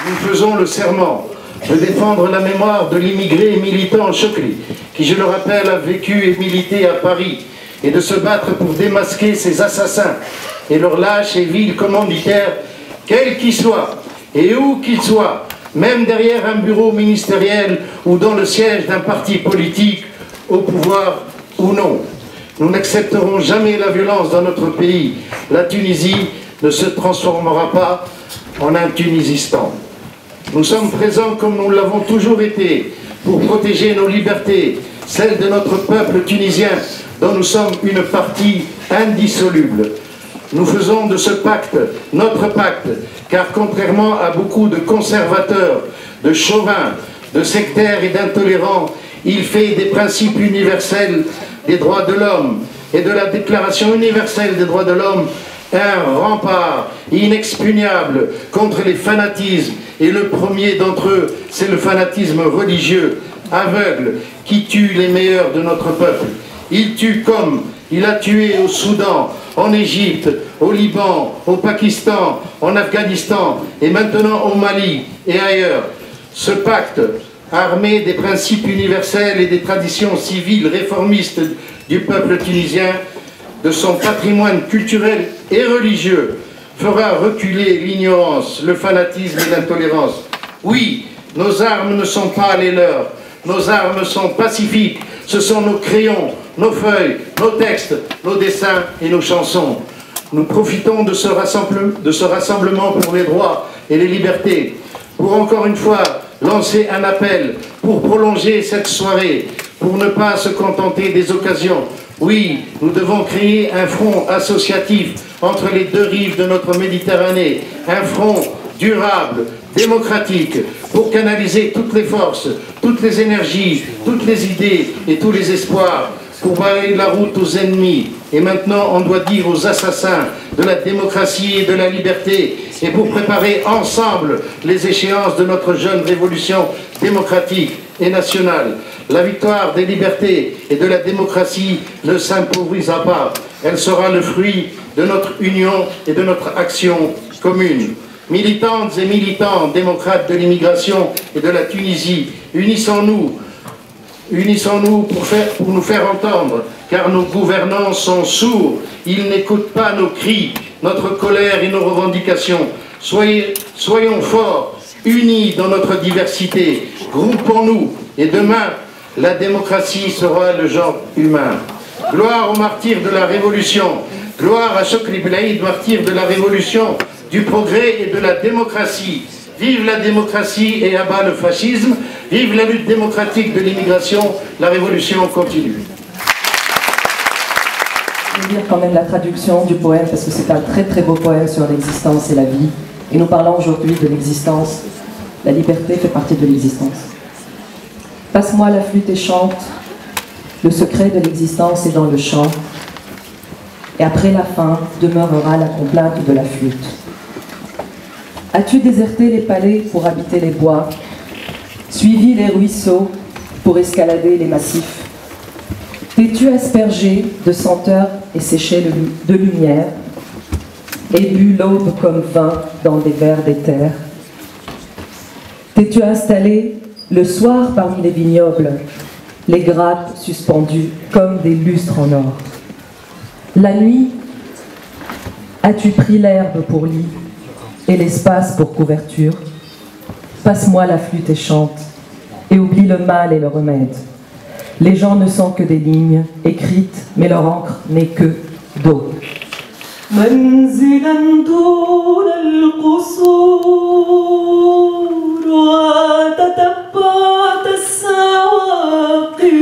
nous faisons le serment de défendre la mémoire de l'immigré militant Chokri, qui, je le rappelle, a vécu et milité à Paris, et de se battre pour démasquer ces assassins et leurs lâches et vils commanditaires, quels qu'ils soient et où qu'ils soient, même derrière un bureau ministériel ou dans le siège d'un parti politique, au pouvoir ou non. Nous n'accepterons jamais la violence dans notre pays. La Tunisie ne se transformera pas en un Tunisistan. Nous sommes présents comme nous l'avons toujours été pour protéger nos libertés, celles de notre peuple tunisien dont nous sommes une partie indissoluble. Nous faisons de ce pacte notre pacte, car contrairement à beaucoup de conservateurs, de chauvins, de sectaires et d'intolérants, il fait des principes universels des droits de l'homme et de la Déclaration universelle des droits de l'homme un rempart inexpugnable contre les fanatismes, et le premier d'entre eux, c'est le fanatisme religieux, aveugle, qui tue les meilleurs de notre peuple. Il tue comme il a tué au Soudan, en Égypte, au Liban, au Pakistan, en Afghanistan et maintenant au Mali et ailleurs. Ce pacte, armé des principes universels et des traditions civiles réformistes du peuple tunisien, de son patrimoine culturel et religieux, fera reculer l'ignorance, le fanatisme et l'intolérance. Oui, nos armes ne sont pas les leurs, nos armes sont pacifiques, ce sont nos crayons, nos feuilles, nos textes, nos dessins et nos chansons. Nous profitons de ce rassemblement pour les droits et les libertés, pour encore une fois lancer un appel, pour prolonger cette soirée, pour ne pas se contenter des occasions. Oui, nous devons créer un front associatif entre les deux rives de notre Méditerranée, un front durable, démocratique, pour canaliser toutes les forces, toutes les énergies, toutes les idées et tous les espoirs, pour balayer la route aux ennemis. Et maintenant, on doit dire aux assassins de la démocratie et de la liberté, et pour préparer ensemble les échéances de notre jeune révolution démocratique et nationale. La victoire des libertés et de la démocratie ne s'improvisera pas. Elle sera le fruit de notre union et de notre action commune. Militantes et militants, démocrates de l'immigration et de la Tunisie, unissons-nous pour nous faire entendre, car nos gouvernants sont sourds, ils n'écoutent pas nos cris, notre colère et nos revendications. Soyons forts, unis dans notre diversité, groupons-nous, et demain, la démocratie sera le genre humain. Gloire aux martyrs de la Révolution, gloire à Chokri Belaïd, martyr de la Révolution, du progrès et de la démocratie. Vive la démocratie et abat le fascisme. Vive la lutte démocratique de l'immigration. La révolution continue. Je vais lire quand même la traduction du poème parce que c'est un très très beau poème sur l'existence et la vie. Et nous parlons aujourd'hui de l'existence. La liberté fait partie de l'existence. Passe-moi la flûte et chante. Le secret de l'existence est dans le chant. Et après la fin demeurera la complainte de la flûte. As-tu déserté les palais pour habiter les bois, suivi les ruisseaux pour escalader les massifs? T'es-tu aspergé de senteurs et séché de lumière, et bu l'aube comme vin dans des verres d'éther? T'es-tu installé le soir parmi les vignobles, les grappes suspendues comme des lustres en or? La nuit, as-tu pris l'herbe pour lit et l'espace pour couverture? Passe-moi la flûte et chante, et oublie le mal et le remède. Les gens ne sont que des lignes écrites, mais leur encre n'est que d'eau. منزلا طول القصور وتتبعت السواقي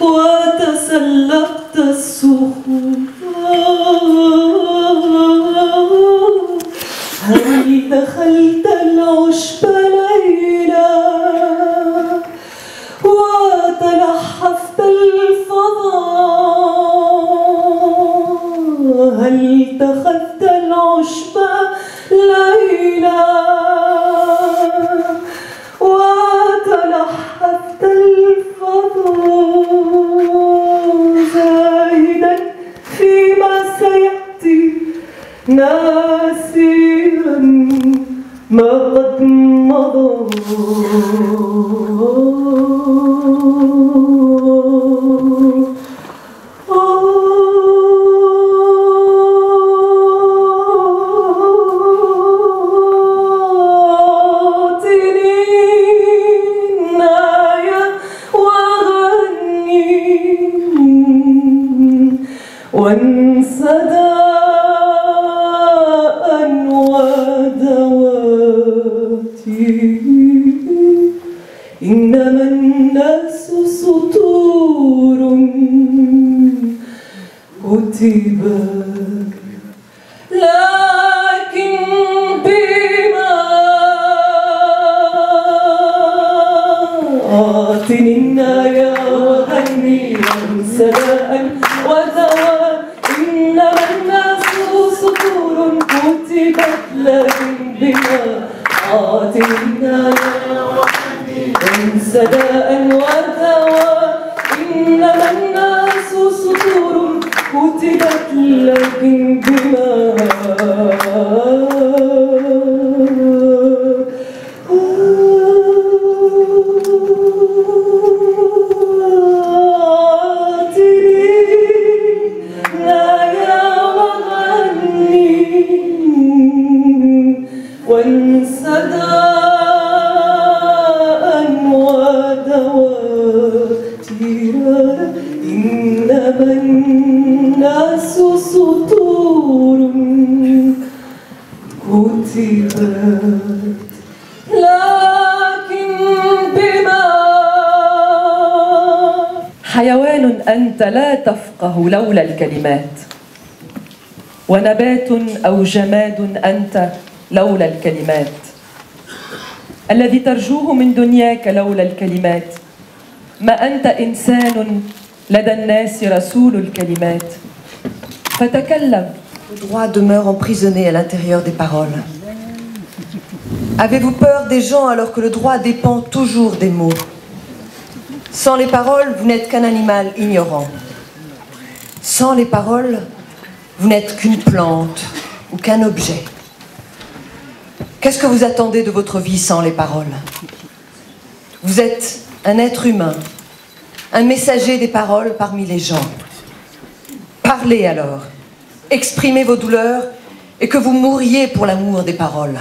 وتسلقت الصخور هل دخلت العشب ليلا وتلحفت الفضاء هل اتخذت العشب ليلا وتلحفت الفضاء زاهدا فيما سيأتي ناسيا ما قد مضى وانسدى ودواتي إنما الناس سطور كتبت لكن بما أعطني النايا وغني وانسدى ودواتي إنما الناس سطور كتبت لكن بما أعطينا انسداء ودواء إنما الناس سطور كتبت لكن بما إنما الناس سطور كتبت لكن بما حيوان أنت لا تفقه لولا الكلمات ونبات أو جماد أنت لولا الكلمات الذي ترجوه من دنياك لولا الكلمات ما أنت إنسان لدى الناس رسول الكلمات فتكلم. Le droit demeure emprisonné à l'intérieur des paroles. Avez-vous peur des gens alors que le droit dépend toujours des mots? Sans les paroles, vous n'êtes qu'un animal ignorant. Sans les paroles, vous n'êtes qu'une plante ou qu'un objet. Qu'est-ce que vous attendez de votre vie sans les paroles? Vous êtes un être humain, un messager des paroles parmi les gens. Parlez alors, exprimez vos douleurs et que vous mouriez pour l'amour des paroles.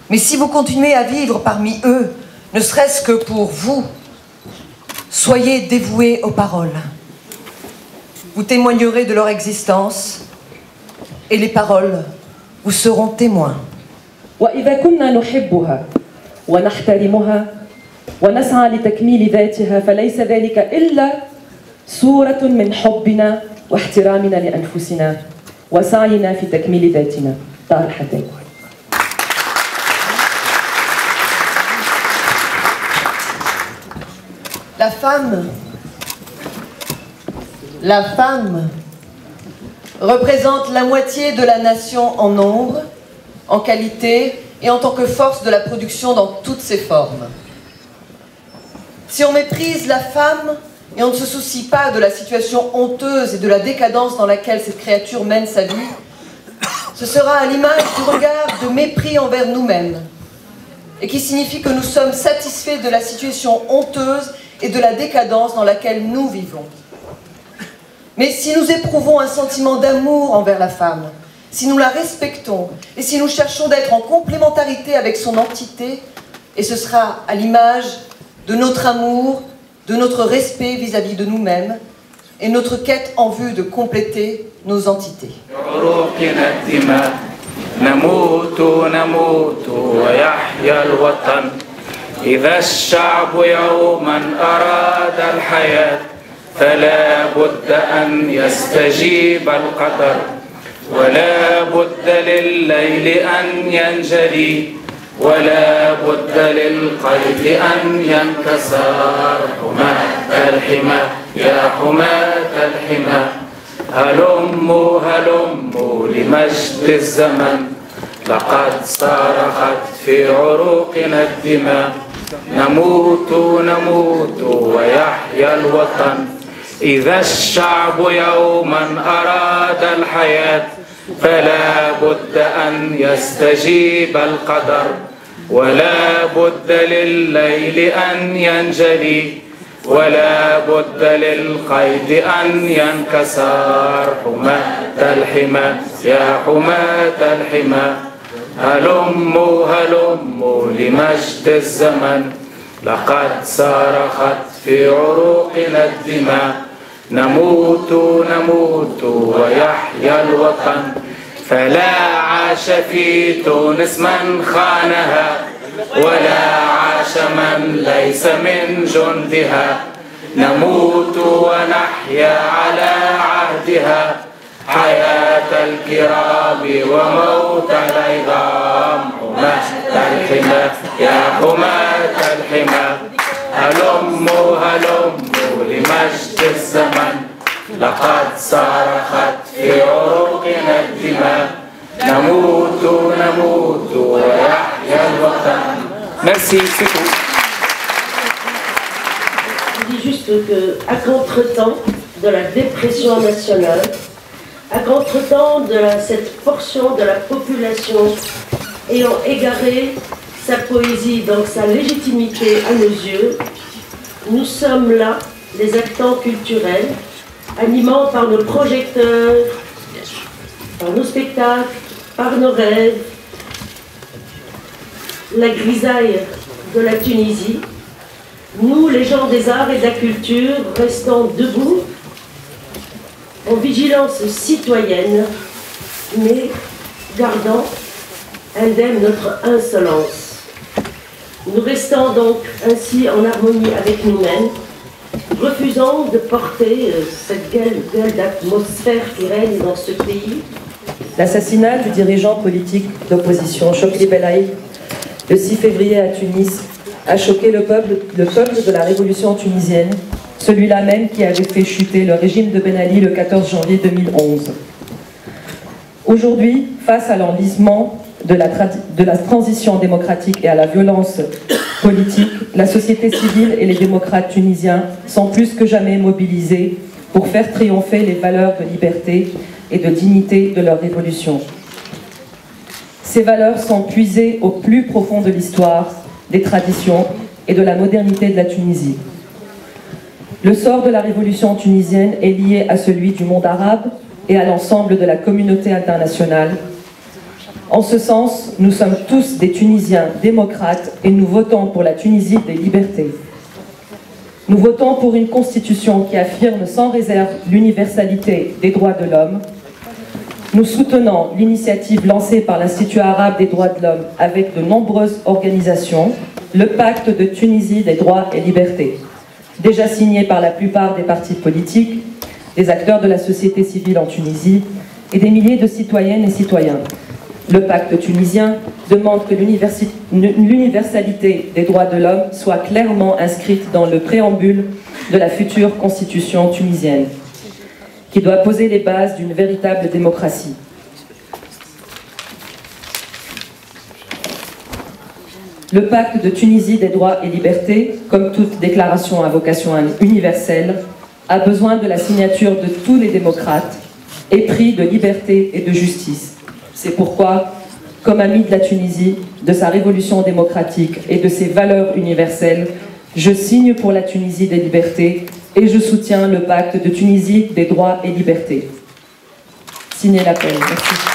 Mais si vous continuez à vivre parmi eux, ne serait-ce que pour vous, soyez dévoués aux paroles. Vous témoignerez de leur existence et les paroles vous seront témoins. وإذا كنا نحبها ونحترمها ونسعى لتكميل ذاتها فليس ذلك إلا صورة من حبنا واحترامنا لأنفسنا وسعينا في تكميل ذاتنا. طاهر حداد. La femme représente la moitié de la nation en nombre, en qualité et en tant que force de la production dans toutes ses formes. Si on méprise la femme et on ne se soucie pas de la situation honteuse et de la décadence dans laquelle cette créature mène sa vie, ce sera à l'image du regard de mépris envers nous-mêmes et qui signifie que nous sommes satisfaits de la situation honteuse et de la décadence dans laquelle nous vivons. Mais si nous éprouvons un sentiment d'amour envers la femme, si nous la respectons et si nous cherchons d'être en complémentarité avec son entité, et ce sera à l'image de notre amour, de notre respect vis-à-vis de nous-mêmes et notre quête en vue de compléter nos entités. إذا الشعب يوما أراد الحياة فلا بد أن يستجيب القدر ولا بد لليل أن ينجلي ولا بد للقلب أن ينكسر. حماة الحمى يا حماة الحمى هلموا هلموا لمجد الزمن لقد صرخت في عروقنا الدماء نموت نموت ويحيا الوطن إذا الشعب يوما أراد الحياة فلا بد أن يستجيب القدر ولا بد لليل أن ينجلي ولا بد للقيد أن ينكسر حماة الحمى يا حماة الحمى هلموا هلموا لمجد الزمن لقد صرخت في عروقنا الدماء نموت نموت ويحيا الوطن فلا عاش في تونس من خانها ولا عاش من ليس من جندها نموت ونحيا على عهدها حياة الكرام وموت العظام حماة الحمى يا حماة الحمى هلموا هلموا لمجد الزمن لقد صرخت في عروقنا الدماء نموت نموت ويحيا الوطن. Merci, c'est tout. Je dis juste qu'à contre-temps de la dépression nationale, à contre-temps de cette portion de la population ayant égaré sa poésie, donc sa légitimité à nos yeux, nous sommes là, les acteurs culturels, animant par nos projecteurs, par nos spectacles, par nos rêves, la grisaille de la Tunisie. Nous, les gens des arts et de la culture, restons debout, en vigilance citoyenne, mais gardant indemne notre insolence. Nous restons donc ainsi en harmonie avec nous-mêmes, refusant de porter cette gueule d'atmosphère qui règne dans ce pays. L'assassinat du dirigeant politique d'opposition, Chokri Belaïd, le 6 février à Tunis, a choqué le peuple de la révolution tunisienne, celui-là même qui avait fait chuter le régime de Ben Ali le 14 janvier 2011. Aujourd'hui, face à l'enlisement de la transition démocratique et à la violence politique, la société civile et les démocrates tunisiens sont plus que jamais mobilisés pour faire triompher les valeurs de liberté et de dignité de leur révolution. Ces valeurs sont puisées au plus profond de l'histoire, des traditions et de la modernité de la Tunisie. Le sort de la révolution tunisienne est lié à celui du monde arabe et à l'ensemble de la communauté internationale. En ce sens, nous sommes tous des Tunisiens démocrates et nous votons pour la Tunisie des libertés. Nous votons pour une constitution qui affirme sans réserve l'universalité des droits de l'homme. Nous soutenons l'initiative lancée par l'Institut arabe des droits de l'homme avec de nombreuses organisations, le pacte de Tunisie des droits et libertés, déjà signé par la plupart des partis politiques, des acteurs de la société civile en Tunisie et des milliers de citoyennes et citoyens. Le pacte tunisien demande que l'universalité des droits de l'homme soit clairement inscrite dans le préambule de la future constitution tunisienne, qui doit poser les bases d'une véritable démocratie. Le pacte de Tunisie des droits et libertés, comme toute déclaration à vocation universelle, a besoin de la signature de tous les démocrates, épris de liberté et de justice. C'est pourquoi, comme ami de la Tunisie, de sa révolution démocratique et de ses valeurs universelles, je signe pour la Tunisie des libertés et je soutiens le pacte de Tunisie des droits et libertés. Signez l'appel. Merci.